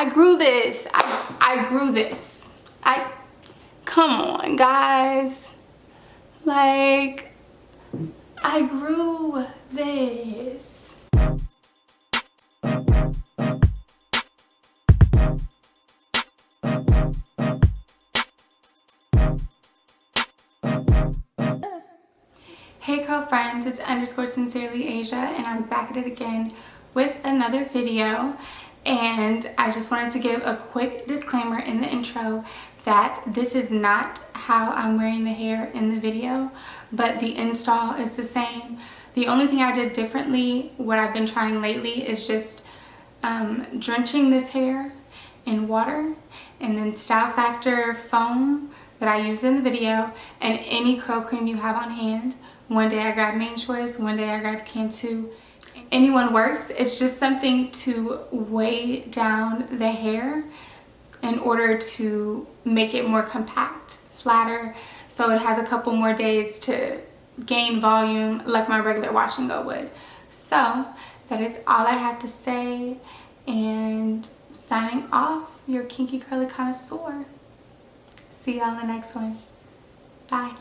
I grew this. I grew this. Come on, guys. Like, I grew this. Hey curl friends, it's _sincerely Asia, and I'm back at it again with another video. And I just wanted to give a quick disclaimer in the intro that this is not how I'm wearing the hair in the video, but the install is the same. The only thing I did differently, what I've been trying lately, is just drenching this hair in water, and then Style Factor foam that I used in the video, and any curl cream you have on hand. One day I grabbed Main Choice, one day I grabbed Cantu. Anyone works. It's just something to weigh down the hair in order to make it more compact, flatter, so it has a couple more days to gain volume like my regular wash and go would. So that is all I have to say, and signing off, your kinky curly connoisseur. See y'all in the next one. Bye.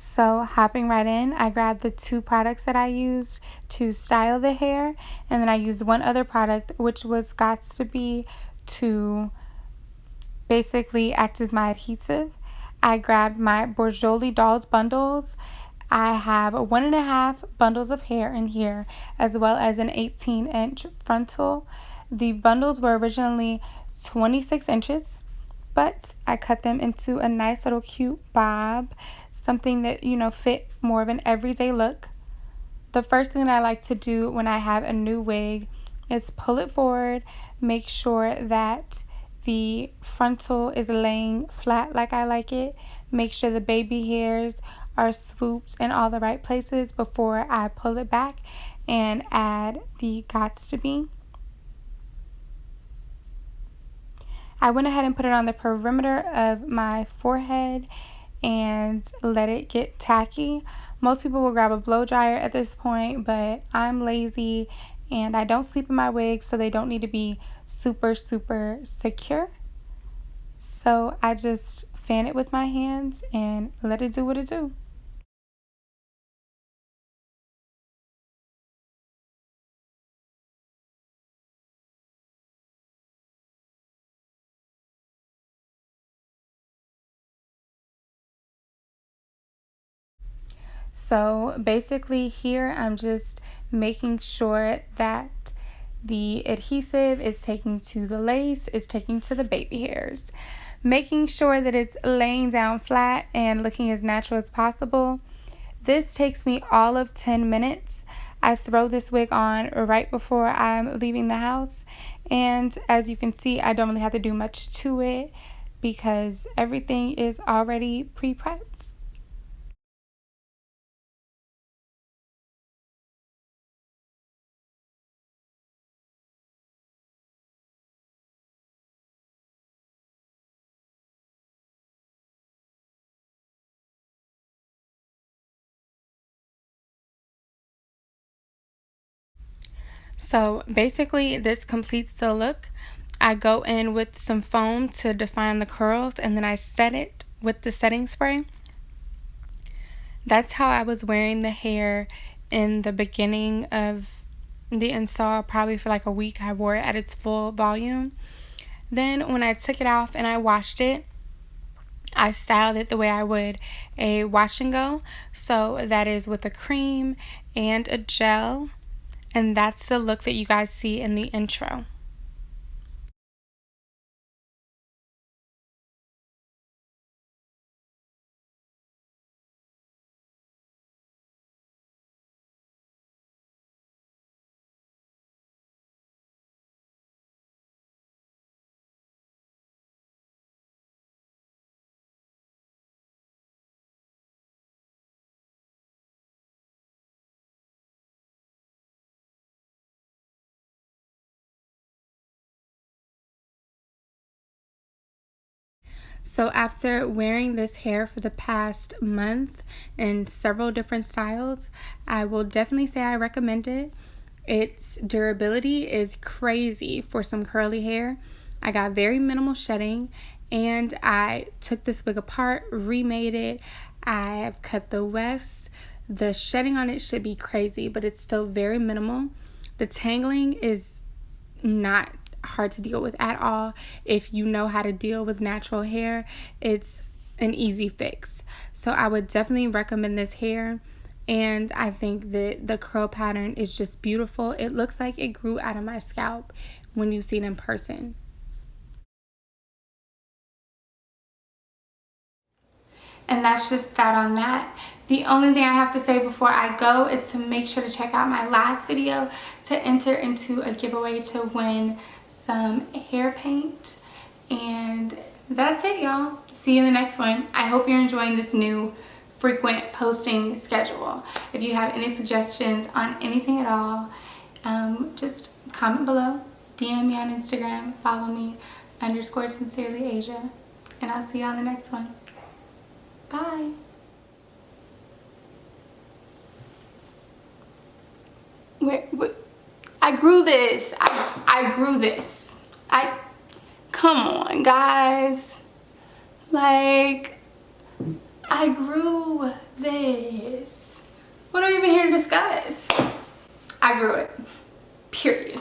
So hopping right in, I grabbed the two products that I used to style the hair, and then I used one other product, which was Gots to Be, to basically act as my adhesive. I grabbed my Borjoli Dolls bundles. I have 1.5 bundles of hair in here, as well as an 18-inch frontal. The bundles were originally 26 inches, but I cut them into a nice little cute bob, something that, you know, fit more of an everyday look. The first thing that I like to do when I have a new wig is pull it forward, make sure that the frontal is laying flat like I like it, make sure the baby hairs are swooped in all the right places before I pull it back and add the Gots to Be. I went ahead and put it on the perimeter of my forehead and let it get tacky. Most people will grab a blow dryer at this point, but I'm lazy and I don't sleep in my wigs, so they don't need to be super secure. So I just fan it with my hands and let it do what it do. So basically here I'm just making sure that the adhesive is taking to the lace, is taking to the baby hairs, making sure that it's laying down flat and looking as natural as possible. This takes me all of 10 minutes. I throw this wig on right before I'm leaving the house, and as you can see, I don't really have to do much to it because everything is already pre-prepped. So basically this completes the look. I go in with some foam to define the curls, and then I set it with the setting spray. That's how I was wearing the hair in the beginning of the install. Probably for like a week I wore it at its full volume. Then when I took it off and I washed it, I styled it the way I would a wash and go. So that is with a cream and a gel. And that's the look that you guys see in the intro. So after wearing this hair for the past month in several different styles, I will definitely say I recommend it. Its durability is crazy for some curly hair. I got very minimal shedding, and I took this wig apart, remade it. I have cut the wefts. The shedding on it should be crazy, but it's still very minimal. The tangling is not hard to deal with at all. If you know how to deal with natural hair, it's an easy fix. So I would definitely recommend this hair. And I think that the curl pattern is just beautiful. It looks like it grew out of my scalp when you see it in person. And that's just that on that. The only thing I have to say before I go is to make sure to check out my last video to enter into a giveaway to win some hair paint. And that's it, y'all. See you in the next one. I hope you're enjoying this new frequent posting schedule. If you have any suggestions on anything at all, just comment below, DM me on Instagram, follow me _sincerelyasia, and I'll see you on the next one. Bye. Wait, I grew this. I grew this. Come on, guys. Like, I grew this. What are we even here to discuss? I grew it. Period.